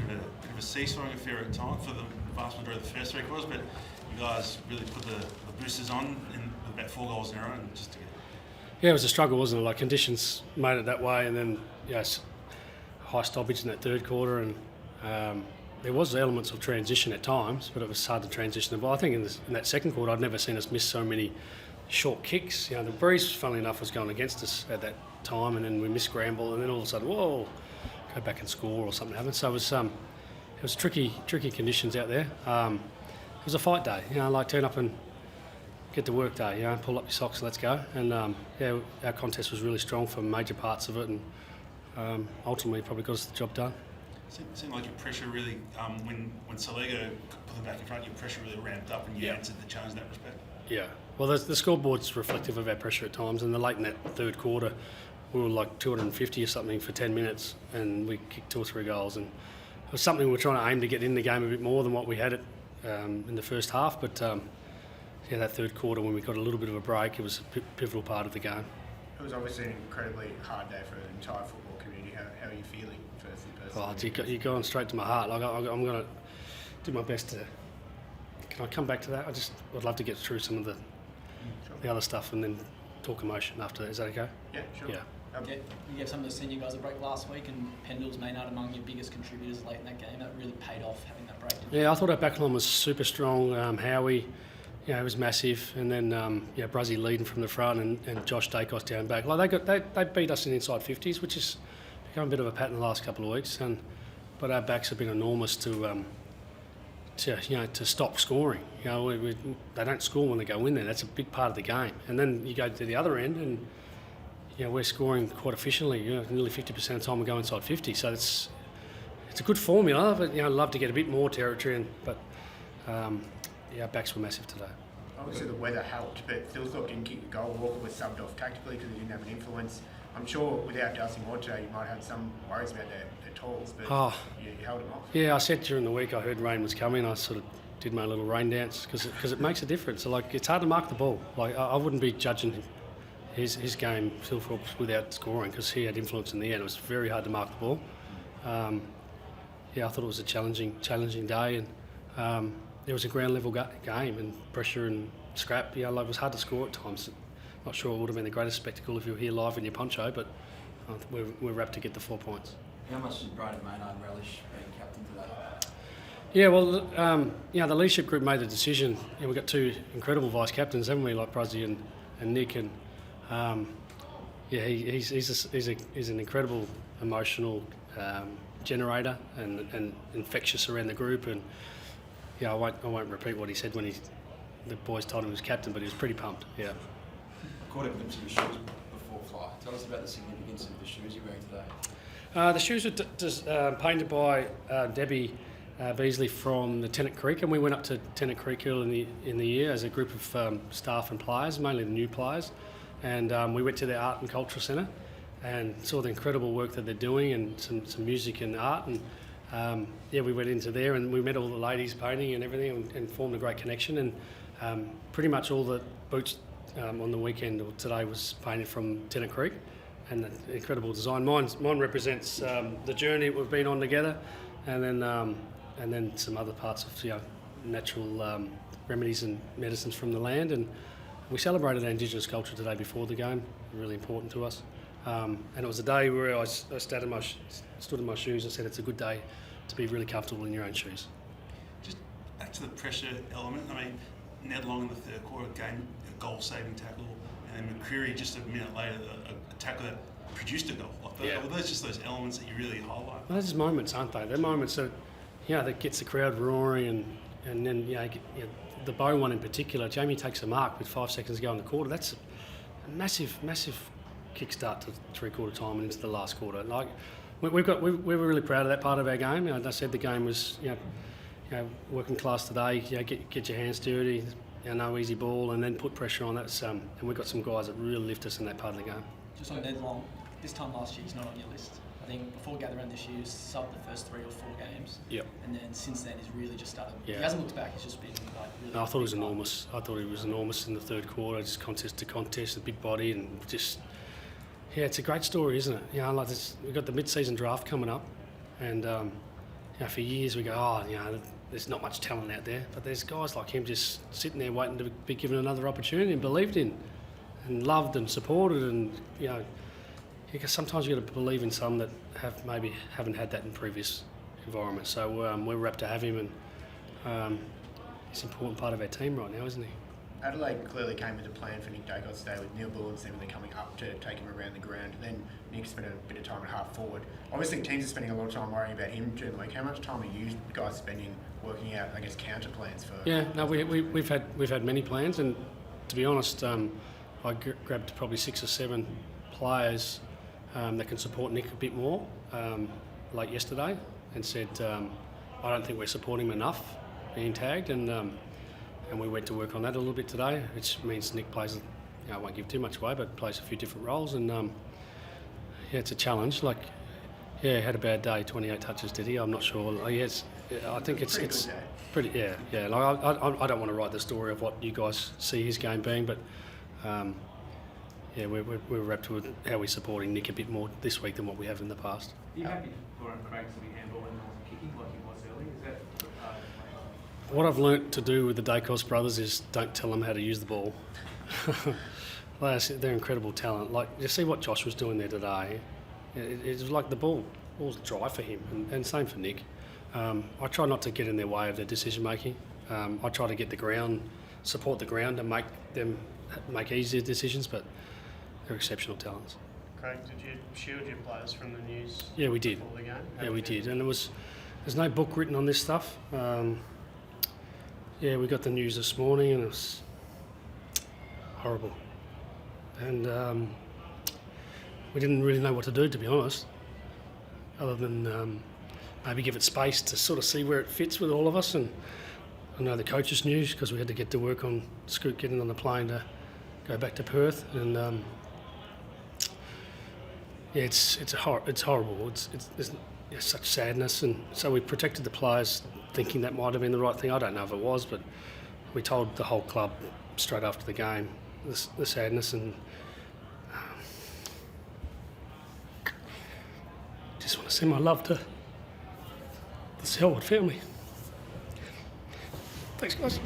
bit of a seesawing affair at times for the vast majority of the first three quarters, but you guys really put the boosters on with about 4 goals in a row and just to get... Yeah, it was a struggle, wasn't it? Like, conditions made it that way, and then high stoppage in that third quarter, and there was elements of transition at times, but it was hard to transition. But I think in that second quarter, I'd never seen us miss so many short kicks. The breeze, funnily enough, was going against us at that time, and then we missed scramble, and then all of a sudden, whoa, go back and score or something happened. So it was tricky conditions out there. It was a fight day, like turn up and get to work day, pull up your socks, let's go. And our contest was really strong for major parts of it, and ultimately probably got us the job done. It seemed like your pressure really, when Salego put them back in front, your pressure really ramped up and you answered the challenge in that respect. Yeah, well, the scoreboard's reflective of our pressure at times, and late in that third quarter, we were like 250 or something for 10 minutes, and we kicked 2 or 3 goals, and it was something we were trying to aim to get in the game a bit more than what we had it in the first half, but that third quarter when we got a little bit of a break, it was a pivotal part of the game. It was obviously an incredibly hard day for the entire football community. How are you feeling, firstly, personally? You're going straight to my heart. Like, I'm going to do my best to... Can I come back to that? I'd love to get through some of the other stuff and then talk emotion after that. Is that okay? Yeah, sure. Yeah. You gave some of the senior guys a break last week, and Pendle's Maynard among your biggest contributors late in that game. That really paid off, having that break. Yeah, I thought our backline was super strong. Howie, it was massive, and then Bruzzy leading from the front, and Josh Dacos down back. Like they beat us in inside 50s, which has become a bit of a pattern the last couple of weeks. But our backs have been enormous to stop scoring. They don't score when they go in there. That's a big part of the game. And then you go to the other end, and we're scoring quite efficiently. Nearly 50% of the time we go inside 50. So it's a good formula. But I'd love to get a bit more territory. Our backs were massive today. Obviously the weather helped, but Philthorpe didn't kick a goal. Walker was subbed off tactically because he didn't have an influence. I'm sure without Darcy Moore today, you might have some worries about their tools, but you held them off. Yeah, I said during the week I heard rain was coming. I sort of did my little rain dance because it makes a difference. So, it's hard to mark the ball. I wouldn't be judging his game, Philthorpe's, without scoring because he had influence in the end. It was very hard to mark the ball. I thought it was a challenging day, and there was a ground level game and pressure and scrap. It was hard to score at times. Not sure it would have been the greatest spectacle if you were here live in your poncho, but we're wrapped to get the 4 points. How much did Braden Maynard relish being captain today? Yeah, well, the leadership group made the decision. We've got 2 incredible vice captains, haven't we? Like Bruzzy and Nick, and he's an incredible emotional generator and infectious around the group. And I won't repeat what he said when the boys told him he was captain, but he was pretty pumped. Yeah. Caught a glimpse of your shoes before fly. Tell us about the significance of the shoes you're wearing today. The shoes were painted by Debbie Beasley from the Tennant Creek, and we went up to Tennant Creek early in the year as a group of staff and players, mainly the new players, and we went to their art and cultural centre and saw the incredible work that they're doing and some music and art, and we went into there and we met all the ladies painting and everything and formed a great connection, and pretty much all the boots on the weekend or today was painted from Tennant Creek, and an incredible design. Mine represents the journey we've been on together, and then some other parts of natural remedies and medicines from the land. And we celebrated our Indigenous culture today before the game, really important to us. And it was a day where I stood in my shoes and said it's a good day to be really comfortable in your own shoes. Just back to the pressure element. I mean, Ned Long in the third quarter game a goal-saving tackle, and McRae just a minute later a tackle that produced a goal. Were those just those elements that you really highlight? Well, those moments, aren't they? They're moments that that gets the crowd roaring, and then the Bow one in particular. Jamie takes a mark with 5 seconds to go in the quarter. That's a massive kickstart to three-quarter time and into the last quarter. We were really proud of that part of our game. I said the game was working class today. Get your hands dirty, no easy ball, and then put pressure on that. And we've got some guys that really lift us in that part of the game. Just on Ned Long, this time last year he's not on your list. I think before Gather Round this year, he's subbed the first 3 or 4 games. Yep. And then since then, he's really just started. Yeah. He hasn't looked back. He's just been really. No, I thought he was enormous. I thought he was enormous in the third quarter, just contest to contest, a big body, and just it's a great story, isn't it? We've got the mid-season draft coming up, and for years we go, there's not much talent out there, but there's guys like him just sitting there waiting to be given another opportunity and believed in, and loved and supported, and because sometimes you got to believe in some that maybe haven't had that in previous environments. So we're rapt to have him, and he's an important part of our team right now, isn't he? Adelaide clearly came with a plan for Nick Dacos today, with Neil Bullen seemingly coming up to take him around the ground. And then Nick spent a bit of time at half forward. Obviously, teams are spending a lot of time worrying about him during the week. How much time are you guys spending working out, I guess, counter plans for? Yeah, no, we've had many plans, and to be honest, I grabbed probably 6 or 7 players that can support Nick a bit more late yesterday, and said I don't think we're supporting him enough being tagged, and we went to work on that a little bit today, which means Nick plays, I won't give too much away, but plays a few different roles, and it's a challenge. Had a bad day, 28 touches, did he? I'm not sure. I think it's pretty, yeah. I don't want to write the story of what you guys see his game being, but we're wrapped with how we're supporting Nick a bit more this week than what we have in the past. Are you happy for Craig to be handballing and not kicking like he was earlier? Is that what I've learnt to do with the Dacos brothers is don't tell them how to use the ball. They're incredible talent. Like, you see what Josh was doing there today. It was like the ball's dry for him, and same for Nick. I try not to get in their way of their decision making. I try to get support the ground and make them make easier decisions, but they're exceptional talents. Craig, did you shield your players from the news? Yeah, we did. Before the game? Yeah, we did, and there's no book written on this stuff. We got the news this morning, and it was horrible, and we didn't really know what to do, to be honest, other than maybe give it space to sort of see where it fits with all of us. And I know the coaches' news, because we had to get to work on Scoot getting on the plane to go back to Perth, and it's horrible. There's such sadness, and so we protected the players, thinking that might have been the right thing. I don't know if it was, but we told the whole club straight after the game the sadness, and just want to send my love to the Selwood family. Thanks, guys.